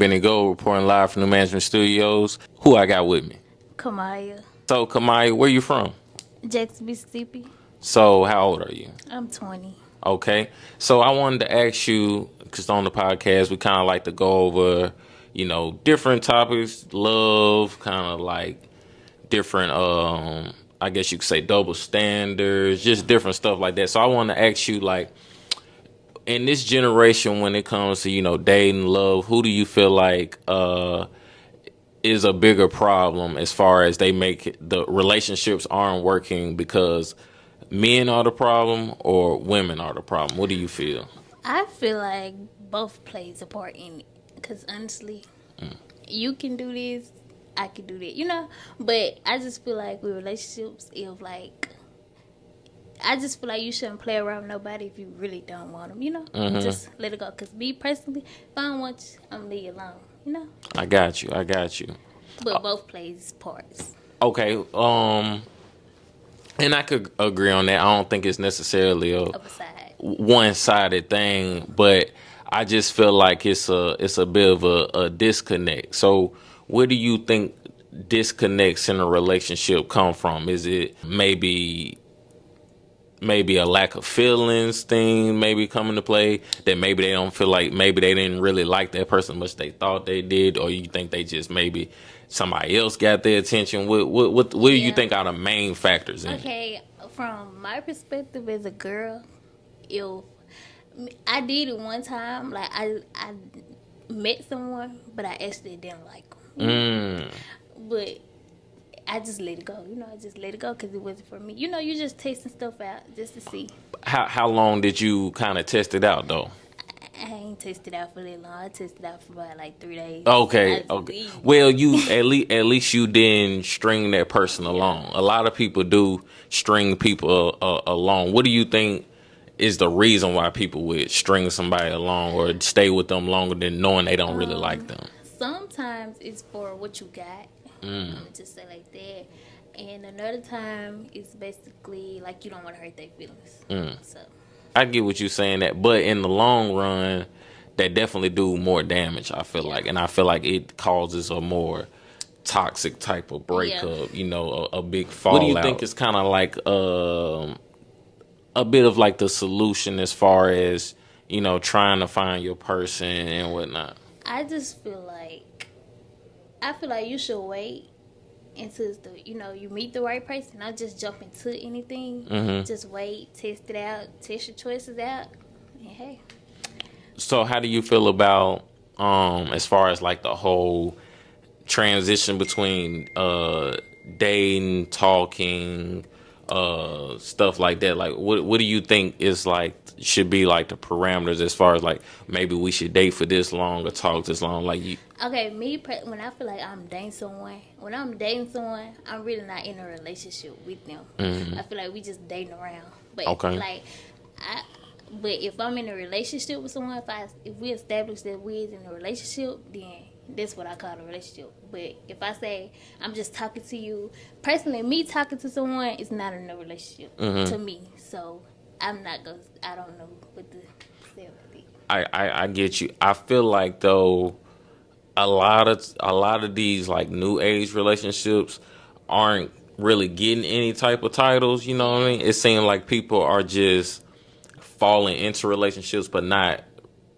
Benny Gold reporting live from the Management Studios. Who I got with me? Kamaya. So, Kamaya, where you from? Jackson, Mississippi. So, how old are you? I'm 20. Okay. So, I wanted to ask you, because on the podcast, we kind of like to go over, different topics, love, kind of like different, I guess you could say double standards, just different stuff like that. So, I want to ask you, like, in this generation, when it comes to, dating, love, who do you feel like, is a bigger problem as far as they make the relationships aren't working because men are the problem or women are the problem? What do you feel? I feel like both plays a part in it. Because honestly, you can do this, I can do that, But I just feel like with relationships, I just feel like you shouldn't play around with nobody if you really don't want them, Just let it go. Because me personally, if I don't want you, I'm going to leave you alone, I got you. But both plays parts. Okay. And I could agree on that. I don't think it's necessarily a one-sided thing, but I just feel like it's a bit of a disconnect. So where do you think disconnects in a relationship come from? Is it maybe a lack of feelings thing maybe come into play, that maybe they don't feel like maybe they didn't really like that person much they thought they did, or you think they just maybe somebody else got their attention? What do you think are the main factors in it? Okay, from my perspective as a girl, I did it one time, like I met someone, but I actually didn't like them. But I just let it go. I just let it go because it wasn't for me. You just testing stuff out just to see. How long did you kind of test it out, though? I ain't tested out for that long. I tested out for about like 3 days. Okay. Well, you at least you didn't string that person along. A lot of people do string people along. What do you think is the reason why people would string somebody along or stay with them longer than knowing they don't really like them? Sometimes it's for what you got. Just say like that. And another time it's basically like you don't want to hurt their feelings. So I get what you're saying, that, but in the long run, that definitely do more damage, I feel like. And I feel like it causes a more toxic type of breakup, a big fallout. What do you think is kind of like a bit of like the solution as far as, trying to find your person and whatnot? I feel like you should wait until you meet the right person. Not just jump into anything. Just wait, test it out, test your choices out, and hey. So how do you feel about as far as like the whole transition between dating, talking, stuff like that? Like what do you think is like should be like the parameters as far as like maybe we should date for this long or talk this long? Like you. Okay, when I feel like I'm dating someone, I'm really not in a relationship with them. I feel like we just dating around. But but if I'm in a relationship with someone, if we establish that we're in a relationship, then that's what I call a relationship. But if I say I'm just talking to you, personally, me talking to someone is not in a relationship to me. So I don't know what to say about it. I get you. I feel like though a lot of these like new age relationships aren't really getting any type of titles, you know what I mean? It seems like people are just falling into relationships but not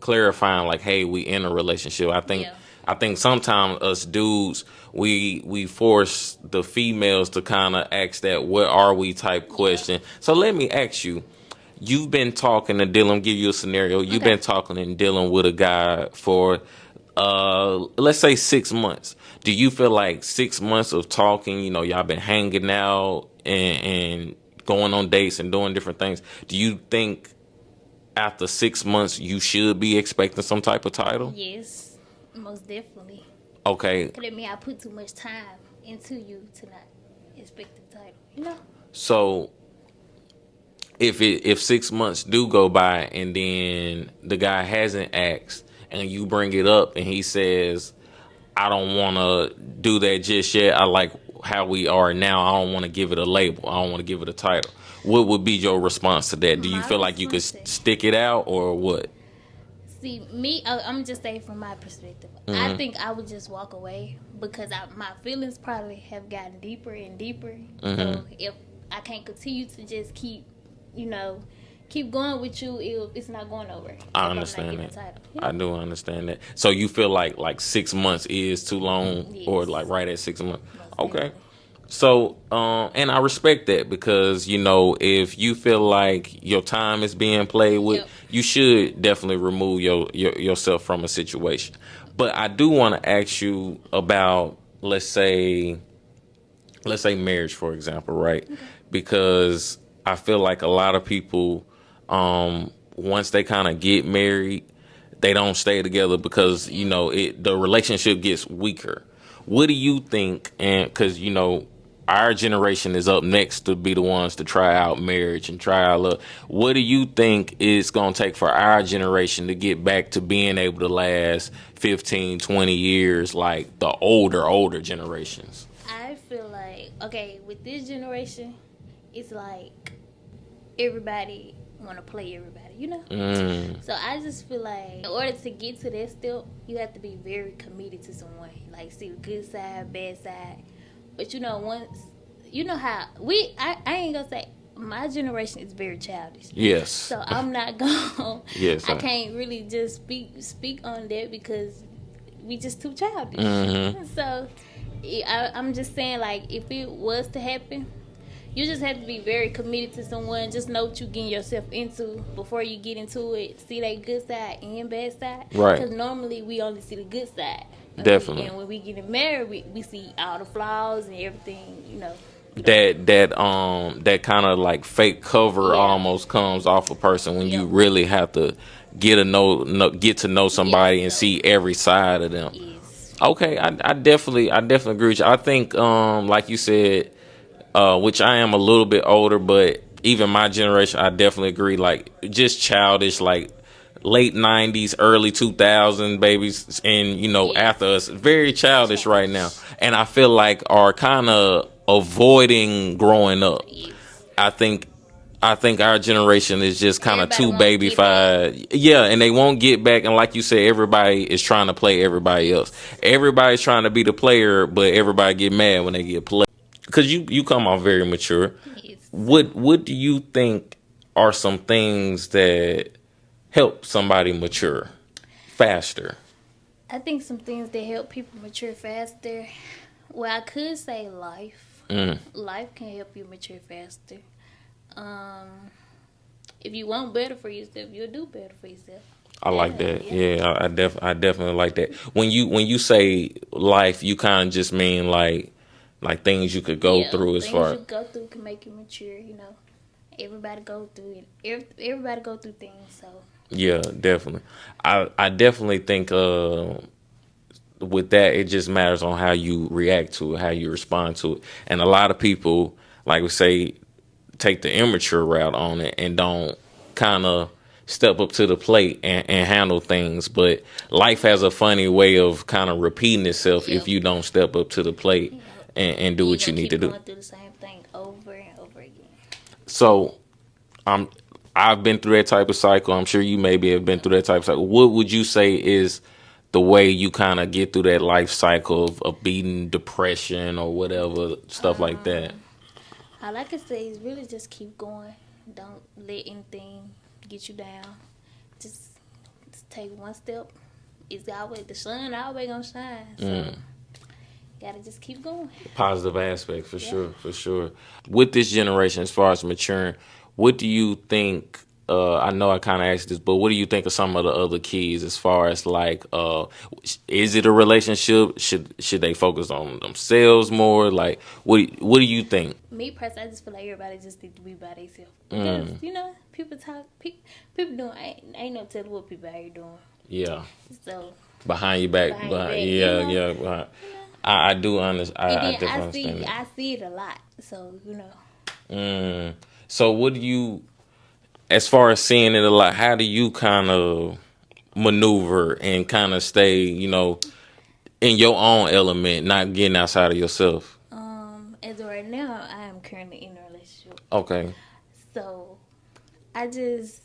clarifying like, hey, we in a relationship. I think sometimes us dudes we force the females to kind of ask that what are we type question. So let me ask you, you've been talking and dealing, give you a scenario. You've been talking and dealing with a guy for let's say 6 months. Do you feel like 6 months of talking, y'all been hanging out and going on dates and doing different things, do you think after 6 months you should be expecting some type of title? Yes, most definitely. Okay. Because I mean, I put too much time into you to not expect the title, So if 6 months do go by and then the guy hasn't asked and you bring it up and he says, I don't want to do that just yet, I like how we are now, I don't want to give it a label, I don't want to give it a title, what would be your response to that? Do you feel like you could stick it out or what? See, me, I'm just saying from my perspective. I think I would just walk away because my feelings probably have gotten deeper and deeper. So if I can't continue to just keep going with you, it's not going nowhere. I understand that. I do understand that. So you feel like 6 months is too long, Yes. or like right at 6 months? Most Okay. definitely. So, and I respect that because, if you feel like your time is being played with, Yep. you should definitely remove yourself from a situation. But I do want to ask you about, let's say marriage, for example, right? Okay. Because I feel like a lot of people, once they kind of get married, they don't stay together because, the relationship gets weaker. What do you think? And because, our generation is up next to be the ones to try out marriage and try out love. What do you think it's going to take for our generation to get back to being able to last 15, 20 years like the older generations? I feel like, okay, with this generation, it's like everybody want to play everybody. So I just feel like in order to get to that step, you have to be very committed to someone. Like, see the good side, bad side. But once how I ain't gonna say my generation is very childish. Yes. So I'm not gonna. Yes. I can't really just speak on that because we just too childish. So I'm just saying, like, if it was to happen, you just have to be very committed to someone. Just know what you're getting yourself into before you get into it. See that good side and bad side. Right. Because normally we only see the good side. Definitely. And when we get married, we see all the flaws and everything. That kind of like fake cover almost comes off a person when you really have to get to know somebody and see every side of them. Yes. Okay, I definitely agree with you. I think like you said, which I am a little bit older, but even my generation, I definitely agree. Like, just childish, like late 90s, early 2000 babies, and after us, very childish right now. And I feel like are kind of avoiding growing up. Yes. I think our generation is just kind of too Everybody won't babyfied. Yeah, and they won't get back. And like you said, everybody is trying to play everybody else. Everybody's trying to be the player, but everybody get mad when they get played. Because you come off very mature. Yes. What do you think are some things that help somebody mature faster? I think some things that help people mature faster. Well, I could say life. Life can help you mature faster. If you want better for yourself, you'll do better for yourself. I like that. Yeah, I definitely like that. When you say life, you kind of just mean like things you could go through as far. Things you go through can make you mature. Everybody go through it. Everybody go through things. So yeah, definitely. I definitely think with that, it just matters on how you react to it, how you respond to it. And a lot of people, like we say, take the immature route on it and don't kind of step up to the plate and handle things. But life has a funny way of kind of repeating itself if you don't step up to the plate and do what you need to do. Going through the same thing over and over again. So I've been through that type of cycle. I'm sure you maybe have been through that type of cycle. What would you say is the way you kind of get through that life cycle of beating depression or whatever, stuff like that? All I can say is really just keep going. Don't let anything get you down. Just take one step. It's always the sun always gonna shine. So gotta just keep going. Positive aspect for sure. With this generation, as far as maturing, what do you think? I know I kind of asked this, but what do you think of some of the other keys as far as like, is it a relationship? Should they focus on themselves more? Like, what do you think? Me personally, I just feel like everybody just need to be by themselves because people talk, people doing. Ain't no telling what people out here doing. Yeah. So behind your back, yeah. I do understand. I definitely understand that. I see it a lot. So So what do you? As far as seeing it a lot, how do you kind of maneuver and kind of stay, in your own element, not getting outside of yourself? As of right now, I am currently in a relationship. Okay. So I just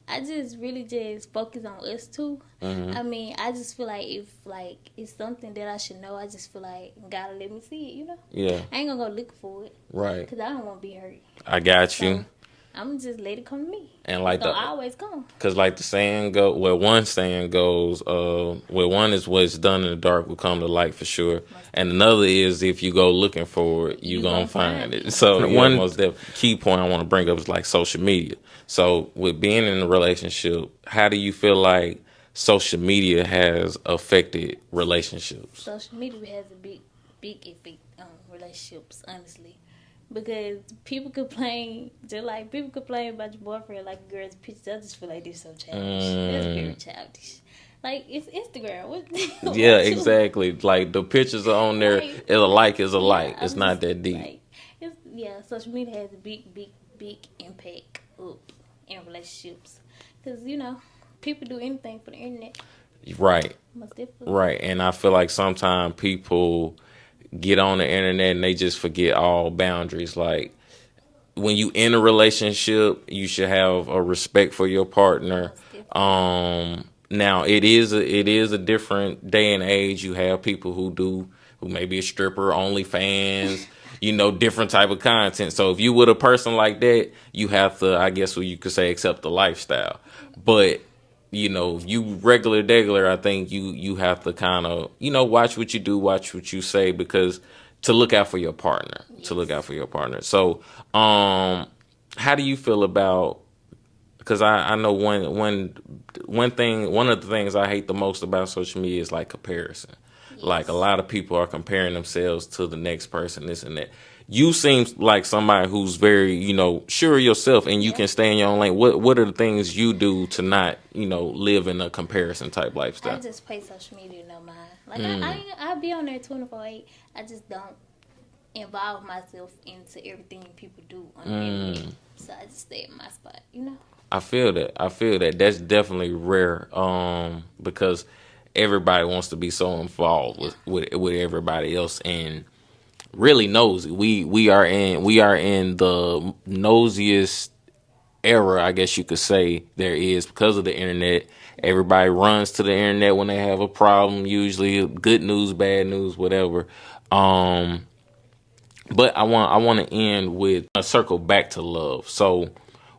I just really just focus on us too. I mean, I just feel like if like it's something that I should know, I just feel like gotta let me see it. Yeah. I ain't gonna go look for it. Right. Because I don't want to be hurt. I got you. I'm just let it come to me. And like it's gonna always come. Because like the saying go, well, one saying goes, well, one is what's done in the dark will come to light for sure, and another is if you go looking for it, you gonna find it. So one most key point I want to bring up is like social media. So with being in a relationship, how do you feel like social media has affected relationships? Social media has a big effect on relationships, honestly. Because people complain, just like people complain about your boyfriend, like a girl's pictures. I just feel like they're so childish. That's very childish. Like, it's Instagram. Yeah, exactly. Like, the pictures are on there. Like, it's a like is a like. It's not that deep. Like, social media has a big impact in relationships. Because, people do anything for the internet. Right. Most definitely. Right. And I feel like sometimes people get on the internet and they just forget all boundaries. Like, when you in a relationship, you should have a respect for your partner. Now it is a different day and age. You have people who may be a stripper, OnlyFans, different type of content. So if you with a person like that, you have to, I guess what you could say, accept the lifestyle. But if you regular, I think you have to kind of, watch what you do, watch what you say, because to look out for your partner, So, how do you feel about, because I know one of the things I hate the most about social media is like comparison. Yes. Like a lot of people are comparing themselves to the next person, this and that. You seem like somebody who's very, sure of yourself, and you can stay in your own lane. What are the things you do to not, live in a comparison type lifestyle? I just pay social media no mind. Like I be on there 24/8. I just don't involve myself into everything people do on the internet. So I just stay in my spot, I feel that. That's definitely rare. Because everybody wants to be so involved with everybody else, and really nosy. We are in the nosiest era, I guess you could say, there is, because of the internet. Everybody runs to the internet when they have a problem, usually good news, bad news, whatever. But I want to end with a circle back to love. So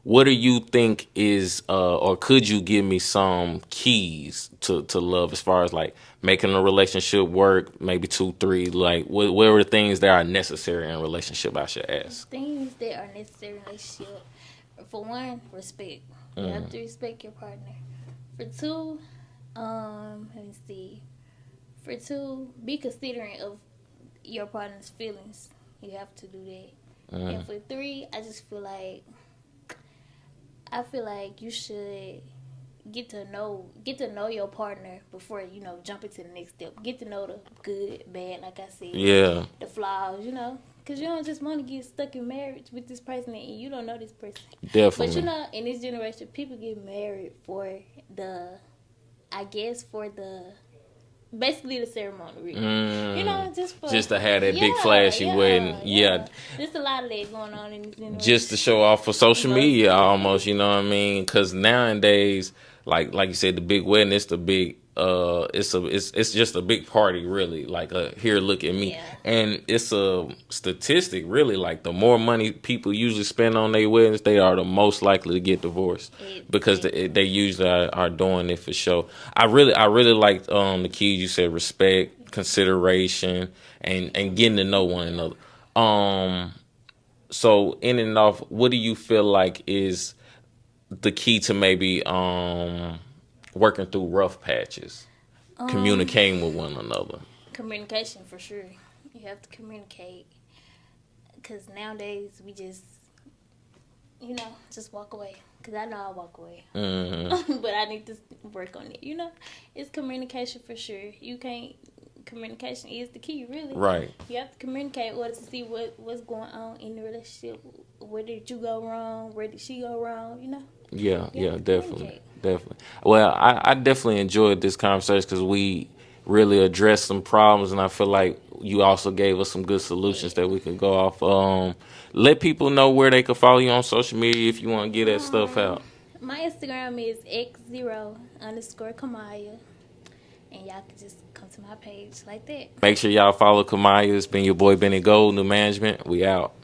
what do you think is, or could you give me some keys to love, as far as like making a relationship work, maybe 2, 3, like what are the things that are necessary in a relationship, I should ask? Things that are necessary in a relationship. For one, respect. You have to respect your partner. For two, let me see. For two, be considerate of your partner's feelings. You have to do that. And for three, I feel like you should get to know your partner before jump into the next step. Get to know the good, bad, like I said. Yeah. The flaws, because you don't just want to get stuck in marriage with this person and you don't know this person. Definitely. But in this generation, people get married for basically the ceremony, really. Just to have that big flashy wedding. Yeah. There's a lot of that going on in this generation. Just to show off for social media, almost. You know what I mean? Because nowadays, like you said, the big wedding, it's the big. It's just a big party, really. Like, here, look at me. And it's a statistic, really. Like, the more money people usually spend on their weddings, they are the most likely to get divorced, because they usually are doing it for show. I really like the keys you said: respect, consideration, and getting to know one another. So in and off, what do you feel like is the key to maybe working through rough patches, communicating with one another? Communication, for sure. You have to communicate, because nowadays we just walk away. Because I know I walk away, but I need to work on it. It's communication for sure. Communication is the key, really. Right. You have to communicate in order to see what's going on in the relationship. Where did you go wrong? Where did she go wrong? Yeah, definitely. Well, I definitely enjoyed this conversation, because we really addressed some problems, and I feel like you also gave us some good solutions that we can go off. Let people know where they can follow you on social media if you want to get that stuff out. My Instagram is x0_Kamaya. And y'all can just come to my page like that. Make sure y'all follow Kamaya. It's been your boy Benny Gold, New Management. We out.